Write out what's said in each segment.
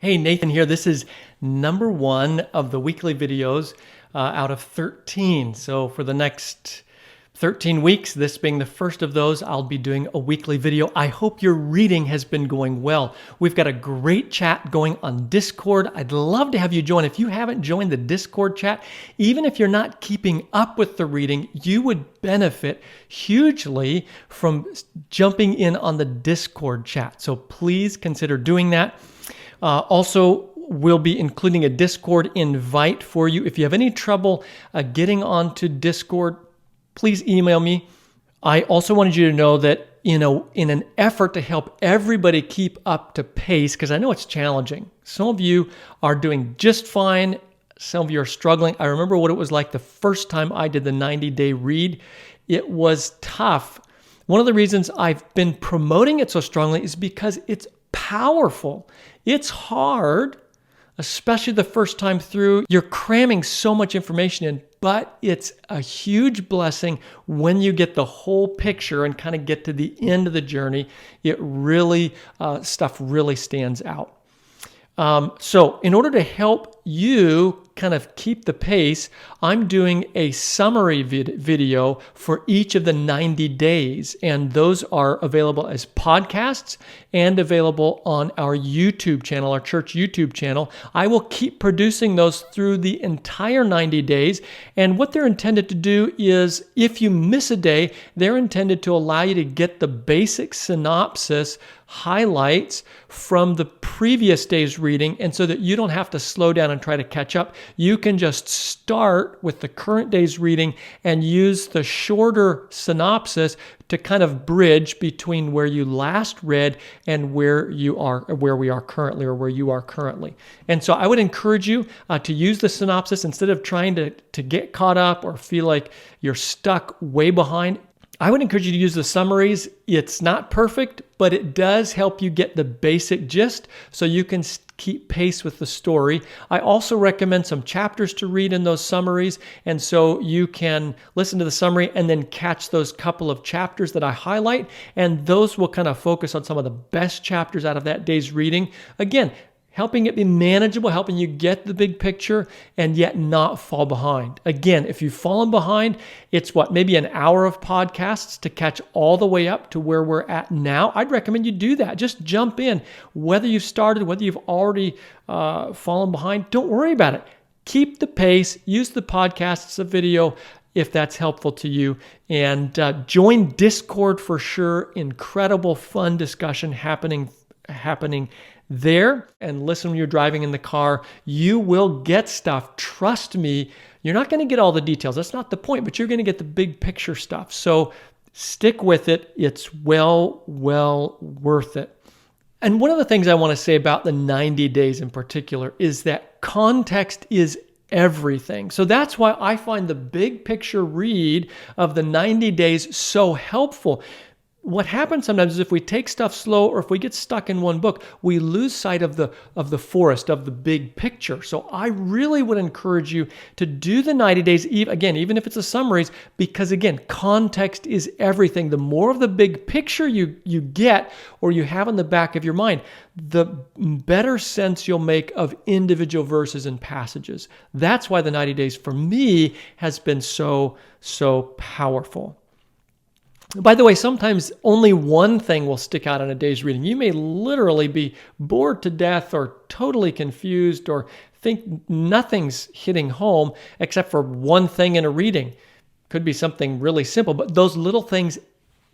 Hey, Nathan here. This is number one of the weekly videos out of 13. So for the next 13 weeks, this being the first of those, I'll be doing a weekly video. I hope your reading has been going well. We've got a great chat going on Discord. I'd love to have you join. If you haven't joined the Discord chat, even if you're not keeping up with the reading, you would benefit hugely from jumping in on the Discord chat. So please consider doing that. Also, we'll be including a Discord invite for you. If you have any trouble getting onto Discord, please email me. I also wanted you to know that, in an effort to help everybody keep up to pace, because I know it's challenging. Some of you are doing just fine. Some of you are struggling. I remember what it was like the first time I did the 90-day read. It was tough. One of the reasons I've been promoting it so strongly is because it's powerful. It's hard, especially the first time through. You're cramming so much information in, but it's a huge blessing when you get the whole picture and kind of get to the end of the journey. It really, stuff really stands out. So in order to help you kind of keep the pace, I'm doing a summary video for each of the 90 days. And those are available as podcasts and available on our YouTube channel, our church YouTube channel. I will keep producing those through the entire 90 days. And what they're intended to do is, if you miss a day, they're intended to allow you to get the basic synopsis highlights from the previous day's reading, and so that you don't have to slow down and try to catch up. You can just start with the current day's reading and use the shorter synopsis to kind of bridge between where you last read and where you are currently. And so I would encourage you to use the synopsis instead of trying to get caught up or feel like you're stuck way behind. I would encourage you to use the summaries. It's not perfect, but it does help you get the basic gist so you can keep pace with the story. I also recommend some chapters to read in those summaries, and so you can listen to the summary and then catch those couple of chapters that I highlight, and those will kind of focus on some of the best chapters out of that day's reading. Again, helping it be manageable, helping you get the big picture and yet not fall behind. Again, if you've fallen behind, it's maybe an hour of podcasts to catch all the way up to where we're at now. I'd recommend you do that. Just jump in. Whether you've started, whether you've already fallen behind, don't worry about it. Keep the pace. Use the podcasts, the video, if that's helpful to you. And join Discord for sure. Incredible, fun discussion happening there, and listen when you're driving in the car. You will get stuff. Trust me, you're not going to get all the details. That's not the point, but you're going to get the big picture stuff. So stick with it. It's well worth it. And one of the things I want to say about the 90 days in particular is that context is everything. So that's why I find the big picture read of the 90 days so helpful. What happens sometimes is if we take stuff slow or if we get stuck in one book, we lose sight of the forest, of the big picture. So I really would encourage you to do the 90 days, even if it's a summaries, because again, context is everything. The more of the big picture you get or you have in the back of your mind, the better sense you'll make of individual verses and passages. That's why the 90 days for me has been so powerful. By the way, sometimes only one thing will stick out on a day's reading. You may literally be bored to death or totally confused or think nothing's hitting home except for one thing in a reading. Could be something really simple, but those little things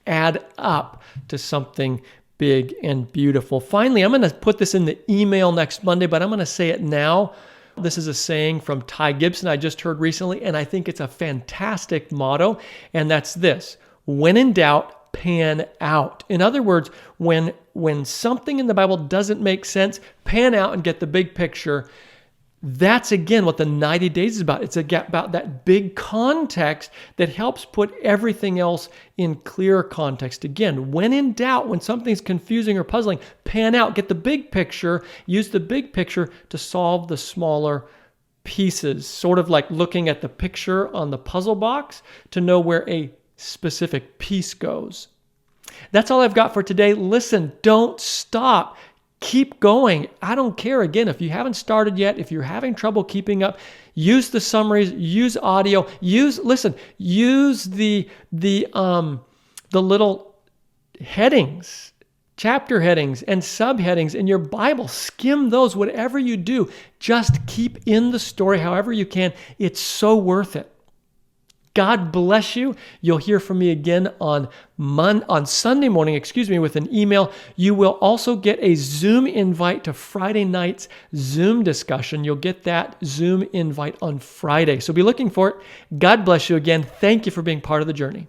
add up to something big and beautiful. Finally, I'm going to put this in the email next Monday, but I'm going to say it now. This is a saying from Ty Gibson I just heard recently, and I think it's a fantastic motto, and that's this: when in doubt, pan out. In other words, when something in the Bible doesn't make sense, pan out and get the big picture. That's again what the 90 days is about. It's about that big context that helps put everything else in clear context. Again, when in doubt, when something's confusing or puzzling, pan out, get the big picture, use the big picture to solve the smaller pieces. Sort of like looking at the picture on the puzzle box to know where a specific piece goes. That's all I've got for today. Listen, don't stop. Keep going. I don't care. Again, if you haven't started yet, if you're having trouble keeping up, use the summaries, use audio, use the little headings, chapter headings and subheadings in your Bible. Skim those. Whatever you do, just keep in the story however you can. It's so worth it. God bless you. You'll hear from me again on Sunday morning, with an email. You will also get a Zoom invite to Friday night's Zoom discussion. You'll get that Zoom invite on Friday. So be looking for it. God bless you again. Thank you for being part of the journey.